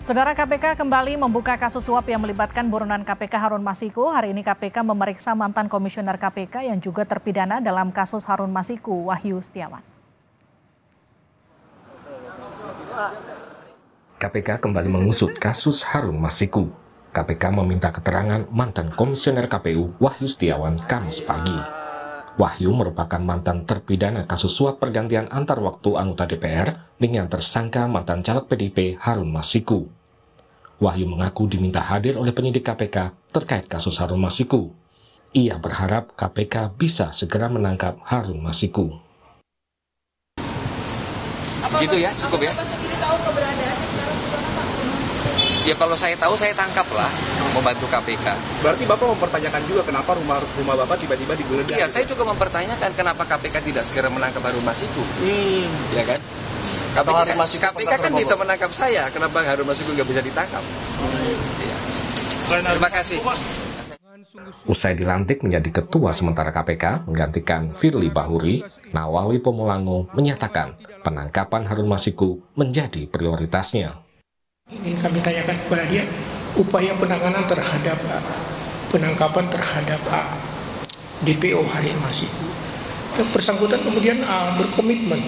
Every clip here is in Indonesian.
Saudara, KPK kembali membuka kasus suap yang melibatkan buronan KPK Harun Masiku. Hari ini KPK memeriksa mantan komisioner KPK yang juga terpidana dalam kasus Harun Masiku, Wahyu Setiawan. KPK kembali mengusut kasus Harun Masiku. KPK meminta keterangan mantan komisioner KPU Wahyu Setiawan Kamis pagi. Wahyu merupakan mantan terpidana kasus suap pergantian antar waktu anggota DPR dengan tersangka mantan caleg PDIP Harun Masiku. Wahyu mengaku diminta hadir oleh penyidik KPK terkait kasus Harun Masiku. Ia berharap KPK bisa segera menangkap Harun Masiku. Gitu ya, cukup ya. Ya kalau saya tahu saya tangkap lah, membantu KPK. Berarti Bapak mempertanyakan juga kenapa rumah Bapak tiba-tiba digeledah? Iya, saya juga mempertanyakan kenapa KPK tidak segera menangkap Harun Masiku. Ya kan? KPK kan bisa menangkap saya, kenapa Harun Masiku nggak bisa ditangkap? Ya. Terima kasih. Usai dilantik menjadi ketua sementara KPK menggantikan Firly Bahuri, Nawawi Pomolango menyatakan penangkapan Harun Masiku menjadi prioritasnya. Ini kami tanyakan kepada dia upaya penanganan terhadap penangkapan terhadap DPO Harun Masiku. Yang bersangkutan kemudian berkomitmen.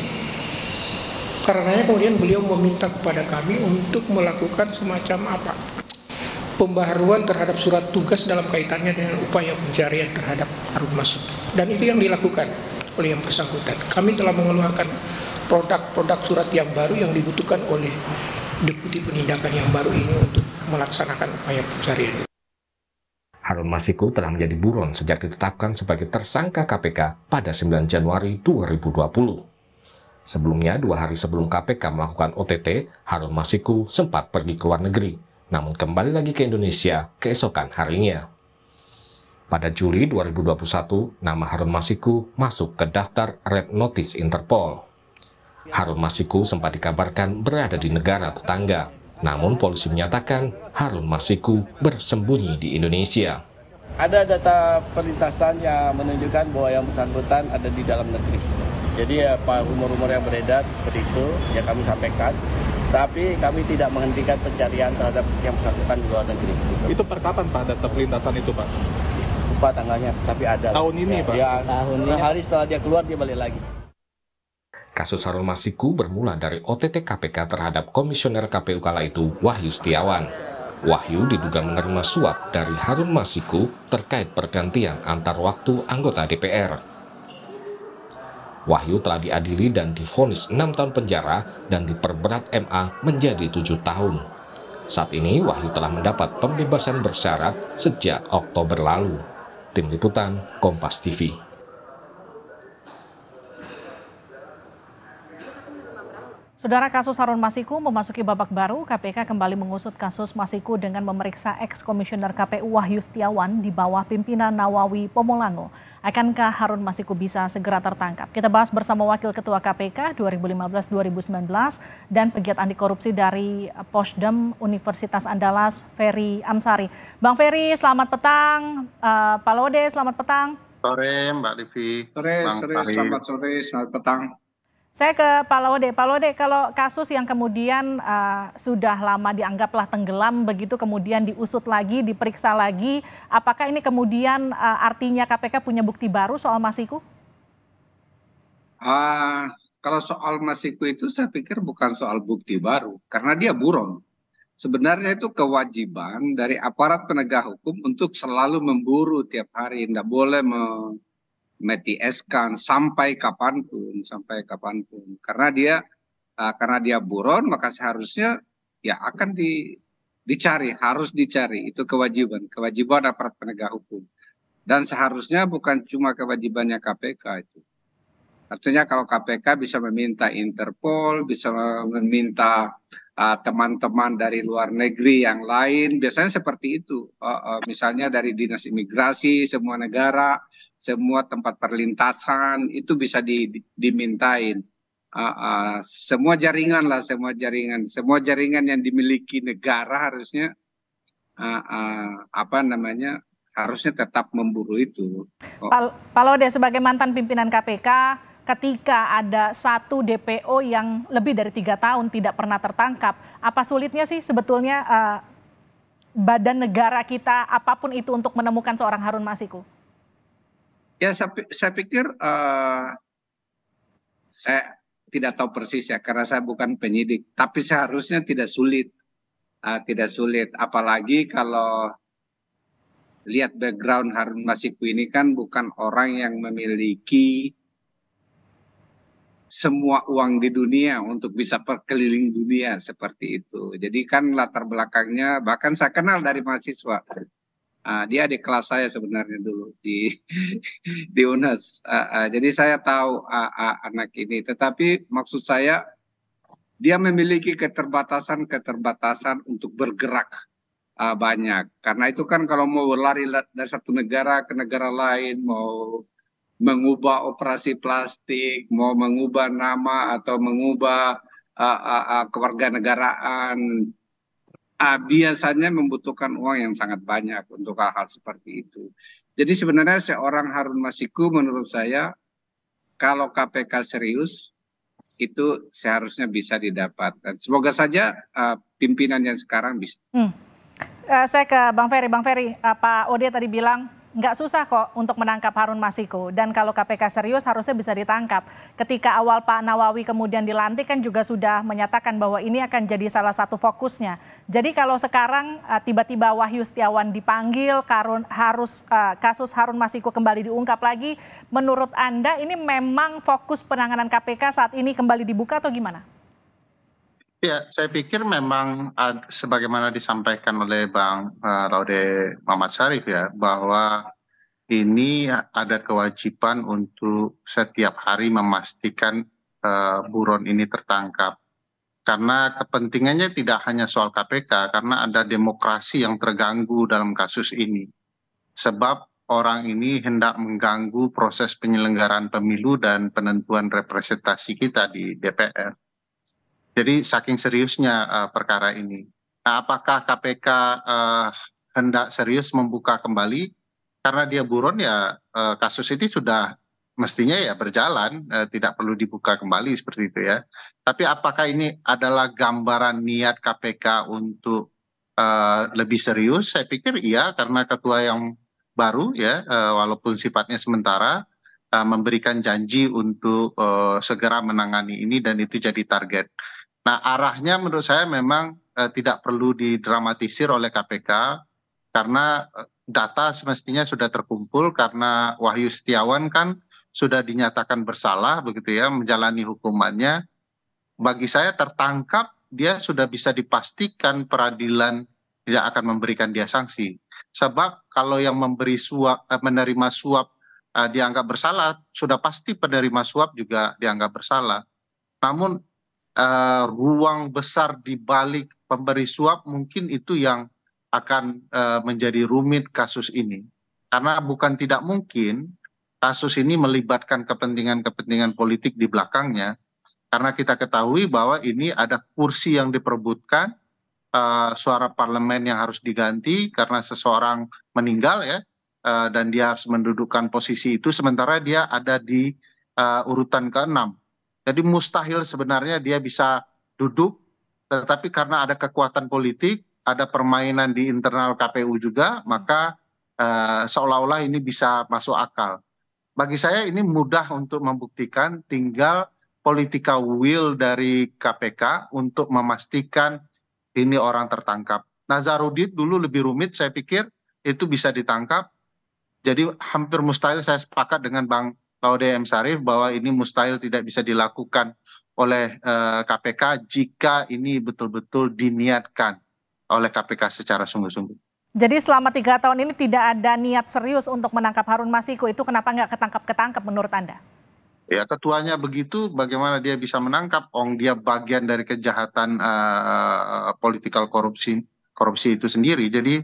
Karenanya kemudian beliau meminta kepada kami untuk melakukan semacam pembaharuan terhadap surat tugas dalam kaitannya dengan upaya pencarian terhadap Harun Masiku. Dan itu yang dilakukan oleh yang bersangkutan. Kami telah mengeluarkan produk-produk surat yang baru yang dibutuhkan oleh Deputi Penindakan yang baru ini untuk melaksanakan upaya pencarian. Harun Masiku telah menjadi buron sejak ditetapkan sebagai tersangka KPK pada 9 Januari 2020. Sebelumnya, 2 hari sebelum KPK melakukan OTT, Harun Masiku sempat pergi ke luar negeri, namun kembali lagi ke Indonesia keesokan harinya. Pada Juli 2021, nama Harun Masiku masuk ke daftar Red Notice Interpol. Harun Masiku sempat dikabarkan berada di negara tetangga, namun polisi menyatakan Harun Masiku bersembunyi di Indonesia. Ada data perlintasan yang menunjukkan bahwa yang bersangkutan ada di dalam negeri. Jadi rumor-rumor yang beredar seperti itu yang kami sampaikan. Tapi kami tidak menghentikan pencarian terhadap yang bersangkutan di luar negeri. Itu per kapan Pak data perlintasan itu Pak? Lupa tanggalnya, tapi ada. Tahun ini Pak? Ya, sehari setelah dia keluar dia balik lagi. Kasus Harun Masiku bermula dari OTT KPK terhadap komisioner KPU kala itu Wahyu Setiawan. Wahyu diduga menerima suap dari Harun Masiku terkait pergantian antar waktu anggota DPR. Wahyu telah diadili dan divonis 6 tahun penjara dan diperberat MA menjadi 7 tahun. Saat ini Wahyu telah mendapat pembebasan bersyarat sejak Oktober lalu. Tim Liputan Kompas TV. Saudara, kasus Harun Masiku memasuki babak baru. KPK kembali mengusut kasus Masiku dengan memeriksa ex-komisioner KPU Wahyu Setiawan di bawah pimpinan Nawawi Pomolango. Akankah Harun Masiku bisa segera tertangkap? Kita bahas bersama Wakil Ketua KPK 2015-2019 dan pegiat anti korupsi dari Posdem Universitas Andalas, Ferry Amsari. Bang Ferry, selamat petang. Pak Laude, selamat petang. Sore Mbak Livi. Selamat sore, selamat petang. Saya ke Pak Laude. Pak Laude, kalau kasus yang kemudian sudah lama dianggaplah tenggelam, begitu kemudian diusut lagi, diperiksa lagi, apakah ini kemudian artinya KPK punya bukti baru soal Masiku? Kalau soal Masiku itu saya pikir bukan soal bukti baru, karena dia buron. Sebenarnya itu kewajiban dari aparat penegak hukum untuk selalu memburu tiap hari, tidak boleh metieskan sampai kapanpun, karena dia buron, maka seharusnya ya akan harus dicari, itu kewajiban aparat penegak hukum, dan seharusnya bukan cuma kewajibannya KPK itu. Artinya kalau KPK bisa meminta Interpol, bisa meminta teman-teman dari luar negeri yang lain, biasanya seperti itu. Misalnya dari Dinas Imigrasi, semua negara, semua tempat perlintasan, itu bisa dimintain. Semua jaringan yang dimiliki negara harusnya harusnya tetap memburu itu. Pak Laude, sebagai mantan pimpinan KPK, ketika ada satu DPO yang lebih dari 3 tahun tidak pernah tertangkap? Apa sulitnya sih sebetulnya badan negara kita apapun itu untuk menemukan seorang Harun Masiku? Ya, saya pikir saya tidak tahu persis ya, karena saya bukan penyidik. Tapi seharusnya tidak sulit, apalagi kalau lihat background Harun Masiku ini kan bukan orang yang memiliki semua uang di dunia untuk bisa berkeliling dunia seperti itu. Jadi kan latar belakangnya, bahkan saya kenal dari mahasiswa. Dia adik kelas saya sebenarnya dulu di di UNAS. Jadi saya tahu anak ini. Tetapi maksud saya dia memiliki keterbatasan untuk bergerak banyak. Karena itu kan kalau mau berlari dari satu negara ke negara lain, mau mengubah operasi plastik, mau mengubah nama atau mengubah kewarganegaraan, biasanya membutuhkan uang yang sangat banyak untuk hal-hal seperti itu. Jadi sebenarnya seorang Harun Masiku menurut saya kalau KPK serius itu seharusnya bisa didapat. Dan semoga saja pimpinan yang sekarang bisa. Saya ke Bang Ferry. Bang Ferry, Pak Ode tadi bilang nggak susah kok untuk menangkap Harun Masiku. Dan kalau KPK serius harusnya bisa ditangkap. Ketika awal Pak Nawawi kemudian dilantik kan juga sudah menyatakan bahwa ini akan jadi salah satu fokusnya. Jadi kalau sekarang tiba-tiba Wahyu Setiawan dipanggil, kasus Harun Masiku kembali diungkap lagi, menurut Anda ini memang fokus penanganan KPK saat ini kembali dibuka atau gimana? Ya, saya pikir memang sebagaimana disampaikan oleh Bang Laude Muhammad Syarif ya, bahwa ini ada kewajiban untuk setiap hari memastikan buron ini tertangkap. Karena kepentingannya tidak hanya soal KPK, karena ada demokrasi yang terganggu dalam kasus ini. Sebab orang ini hendak mengganggu proses penyelenggaraan pemilu dan penentuan representasi kita di DPR. Jadi saking seriusnya perkara ini. Nah, apakah KPK hendak serius membuka kembali? Karena dia buron ya kasus ini sudah mestinya ya berjalan, tidak perlu dibuka kembali seperti itu ya. Tapi apakah ini adalah gambaran niat KPK untuk lebih serius? Saya pikir iya, karena ketua yang baru ya, walaupun sifatnya sementara, memberikan janji untuk segera menangani ini dan itu jadi target. Nah, arahnya menurut saya memang tidak perlu didramatisir oleh KPK karena data semestinya sudah terkumpul, karena Wahyu Setiawan kan sudah dinyatakan bersalah begitu ya, menjalani hukumannya. Bagi saya tertangkap dia sudah bisa dipastikan peradilan tidak akan memberikan dia sanksi. Sebab kalau yang menerima suap dianggap bersalah, sudah pasti penerima suap juga dianggap bersalah. Namun ruang besar di balik pemberi suap mungkin itu yang akan menjadi rumit kasus ini. Karena bukan tidak mungkin kasus ini melibatkan kepentingan-kepentingan politik di belakangnya. Karena kita ketahui bahwa ini ada kursi yang diperebutkan, suara parlemen yang harus diganti karena seseorang meninggal ya, dan dia harus mendudukkan posisi itu sementara dia ada di urutan ke-6. Jadi mustahil sebenarnya dia bisa duduk, tetapi karena ada kekuatan politik, ada permainan di internal KPU juga, maka seolah-olah ini bisa masuk akal. Bagi saya ini mudah untuk membuktikan, tinggal political will dari KPK untuk memastikan ini orang tertangkap. Nazarudin dulu lebih rumit, saya pikir itu bisa ditangkap. Jadi hampir mustahil, saya sepakat dengan Bang Laude M. Syarif bahwa ini mustahil tidak bisa dilakukan oleh KPK jika ini betul-betul diniatkan oleh KPK secara sungguh-sungguh. Jadi selama 3 tahun ini tidak ada niat serius untuk menangkap Harun Masiku, itu kenapa nggak ketangkap-ketangkap menurut Anda? Ya ketuanya begitu, bagaimana dia bisa menangkap? Dia bagian dari kejahatan political korupsi itu sendiri. Jadi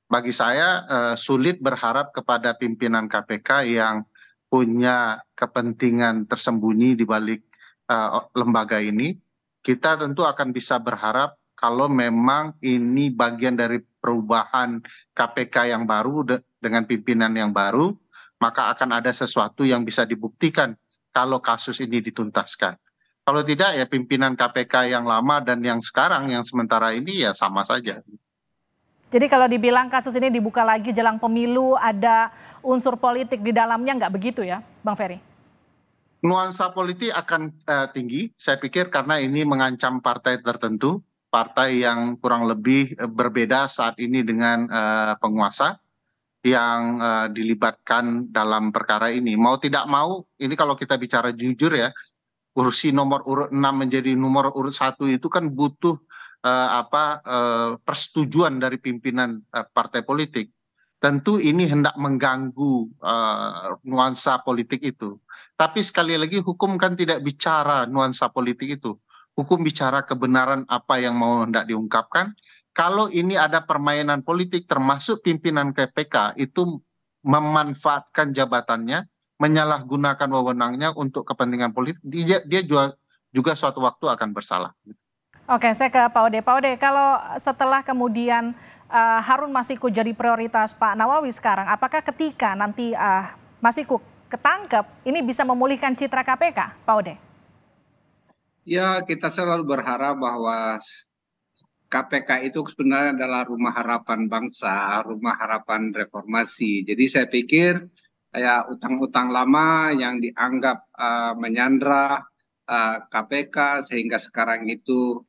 bagi saya sulit berharap kepada pimpinan KPK yang punya kepentingan tersembunyi di balik lembaga ini. Kita tentu akan bisa berharap kalau memang ini bagian dari perubahan KPK yang baru dengan pimpinan yang baru, maka akan ada sesuatu yang bisa dibuktikan kalau kasus ini dituntaskan. Kalau tidak ya pimpinan KPK yang lama dan yang sekarang yang sementara ini ya sama saja. Jadi kalau dibilang kasus ini dibuka lagi jelang pemilu, ada unsur politik di dalamnya, nggak begitu ya, Bang Ferry? Nuansa politik akan tinggi, saya pikir, karena ini mengancam partai tertentu, partai yang kurang lebih berbeda saat ini dengan penguasa yang dilibatkan dalam perkara ini. Mau tidak mau, ini kalau kita bicara jujur ya, kursi nomor urut 6 menjadi nomor urut 1 itu kan butuh persetujuan dari pimpinan partai politik. Tentu ini hendak mengganggu nuansa politik itu. Tapi sekali lagi hukum kan tidak bicara nuansa politik itu. Hukum bicara kebenaran apa yang mau hendak diungkapkan. Kalau ini ada permainan politik termasuk pimpinan KPK itu memanfaatkan jabatannya, menyalahgunakan wewenangnya untuk kepentingan politik, dia juga suatu waktu akan bersalah. Oke, saya ke Pak Ode. Pak Ode, kalau setelah kemudian Harun Masiku jadi prioritas Pak Nawawi sekarang, apakah ketika nanti Masiku ketangkep, ini bisa memulihkan citra KPK, Pak Ode? Ya, kita selalu berharap bahwa KPK itu sebenarnya adalah rumah harapan bangsa, rumah harapan reformasi. Jadi saya pikir kayak utang-utang lama yang dianggap menyandra KPK sehingga sekarang itu,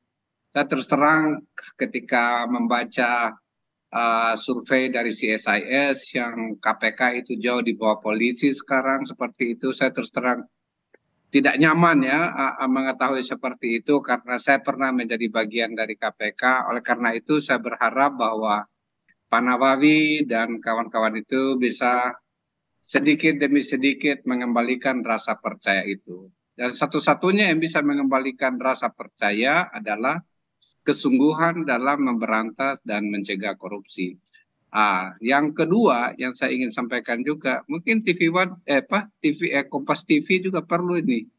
saya terus terang ketika membaca survei dari CSIS yang KPK itu jauh di bawah polisi sekarang seperti itu, saya terus terang tidak nyaman ya mengetahui seperti itu karena saya pernah menjadi bagian dari KPK. Oleh karena itu saya berharap bahwa Pak Nawawi dan kawan-kawan itu bisa sedikit demi sedikit mengembalikan rasa percaya itu. Dan satu-satunya yang bisa mengembalikan rasa percaya adalah kesungguhan dalam memberantas dan mencegah korupsi. Yang kedua yang saya ingin sampaikan juga, mungkin Kompas TV juga perlu ini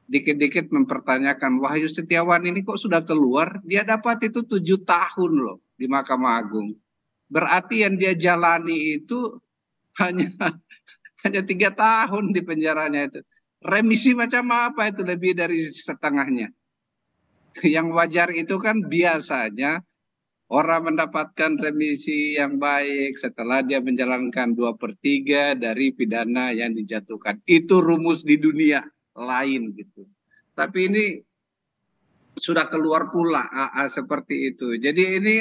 dikit-dikit mempertanyakan Wahyu Setiawan ini kok sudah keluar, dia dapat itu 7 tahun loh di Mahkamah Agung. Berarti yang dia jalani itu hanya 3 tahun di penjaranya itu. Remisi macam apa itu lebih dari setengahnya. Yang wajar itu kan biasanya orang mendapatkan remisi yang baik setelah dia menjalankan 2/3 dari pidana yang dijatuhkan. Itu rumus di dunia lain gitu. Tapi ini sudah keluar pula seperti itu. Jadi ini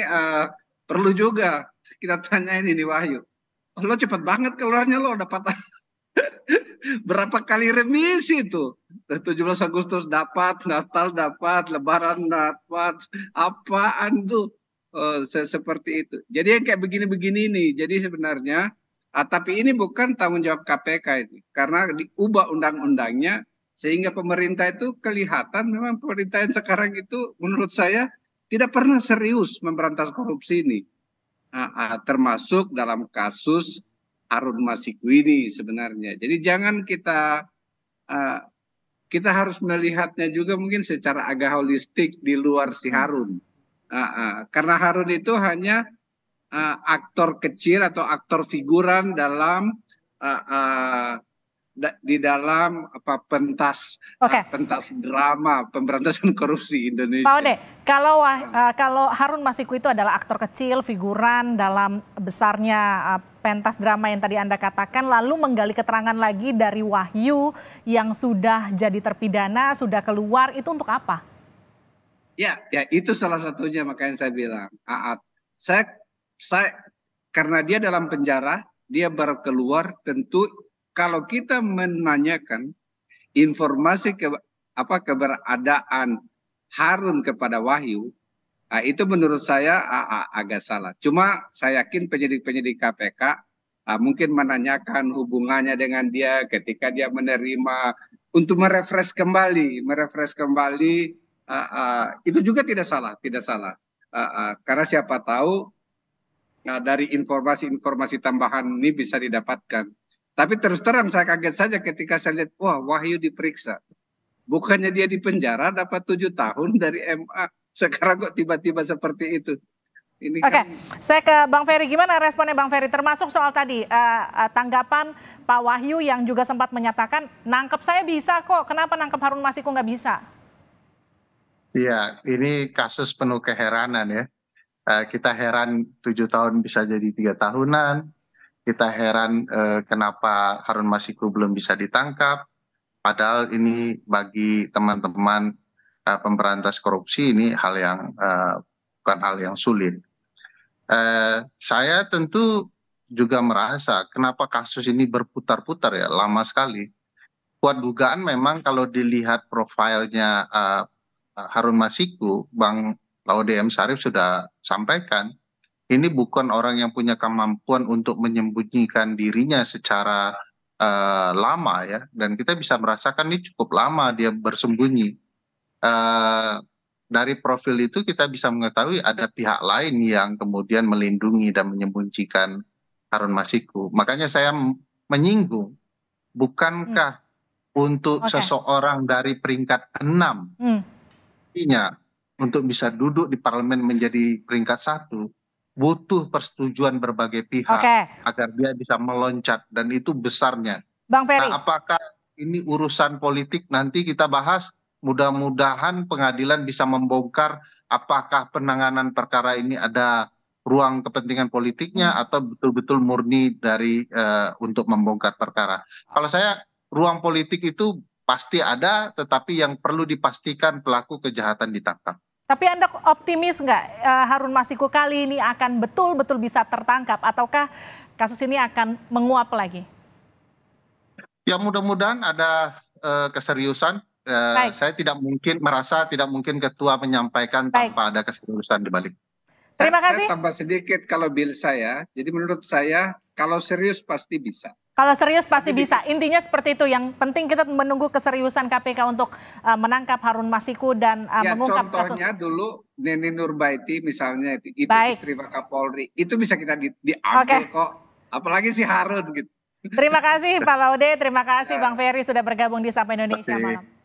perlu juga kita tanyain ini Wahyu. Lo cepat banget keluarnya lo dapat berapa kali remisi itu? 17 Agustus dapat, Natal dapat, Lebaran dapat, apaan tuh seperti itu. Jadi yang kayak begini-begini nih. Jadi sebenarnya, tapi ini bukan tanggung jawab KPK ini, karena diubah undang-undangnya sehingga pemerintah itu kelihatan memang pemerintah yang sekarang itu menurut saya tidak pernah serius memberantas korupsi ini, termasuk dalam kasus Harun Masiku ini sebenarnya. Jadi jangan kita harus melihatnya juga mungkin secara agak holistik di luar si Harun. Karena Harun itu hanya aktor kecil atau aktor figuran dalam di dalam pentas drama pemberantasan korupsi Indonesia. Pak Ode, kalau Harun Masiku itu adalah aktor kecil, figuran dalam besarnya pentas drama yang tadi Anda katakan, lalu menggali keterangan lagi dari Wahyu yang sudah jadi terpidana, sudah keluar, itu untuk apa? Ya itu salah satunya, makanya saya bilang, saya karena dia dalam penjara, dia baru keluar, tentu kalau kita menanyakan informasi keberadaan Harun kepada Wahyu, itu menurut saya agak salah. Cuma saya yakin penyidik-penyidik KPK mungkin menanyakan hubungannya dengan dia ketika dia menerima untuk merefresh kembali, itu juga tidak salah. Karena siapa tahu dari informasi tambahan ini bisa didapatkan. Tapi terus terang saya kaget saja ketika saya lihat, wah Wahyu diperiksa. Bukannya dia di penjara dapat 7 tahun dari MA. Sekarang kok tiba-tiba seperti itu. Ini Oke, kan saya ke Bang Ferry. Gimana responnya Bang Ferry? Termasuk soal tadi tanggapan Pak Wahyu yang juga sempat menyatakan, nangkep saya bisa kok, kenapa nangkep Harun Masiku nggak bisa? Iya, ini kasus penuh keheranan ya. Kita heran 7 tahun bisa jadi 3 tahunan. Kita heran kenapa Harun Masiku belum bisa ditangkap. Padahal ini bagi teman-teman pemberantas korupsi ini bukan hal yang sulit. Saya tentu juga merasa kenapa kasus ini berputar-putar ya, lama sekali. Kuat dugaan memang kalau dilihat profilnya Harun Masiku, Bang Laude M. Syarif sudah sampaikan, ini bukan orang yang punya kemampuan untuk menyembunyikan dirinya secara lama ya, dan kita bisa merasakan ini cukup lama dia bersembunyi. Dari profil itu kita bisa mengetahui ada pihak lain yang kemudian melindungi dan menyembunyikan Harun Masiku. Makanya saya menyinggung, bukankah untuk seseorang dari peringkat 6 untuk bisa duduk di parlemen menjadi peringkat 1, butuh persetujuan berbagai pihak agar dia bisa meloncat, dan itu besarnya. Bang Ferry. Nah, apakah ini urusan politik nanti kita bahas? Mudah-mudahan pengadilan bisa membongkar apakah penanganan perkara ini ada ruang kepentingan politiknya atau betul-betul murni dari untuk membongkar perkara. Kalau saya, ruang politik itu pasti ada, tetapi yang perlu dipastikan pelaku kejahatan ditangkap. Tapi Anda optimis nggak Harun Masiku kali ini akan betul-betul bisa tertangkap, ataukah kasus ini akan menguap lagi? Ya mudah-mudahan ada keseriusan. Saya merasa tidak mungkin ketua menyampaikan tanpa ada keseriusan di balik. Terima kasih. Saya tambah sedikit kalau bil saya. Jadi menurut saya kalau serius pasti bisa. Kalau serius pasti bisa. Intinya seperti itu. Yang penting kita menunggu keseriusan KPK untuk menangkap Harun Masiku dan mengungkap kasus. Contohnya dulu Neni Nurbaiti misalnya itu istri Wakapolri. Itu bisa kita diambil kok. Apalagi si Harun gitu. Terima kasih Pak Laude, terima kasih Bang Ferry sudah bergabung di Sapa Indonesia Malam.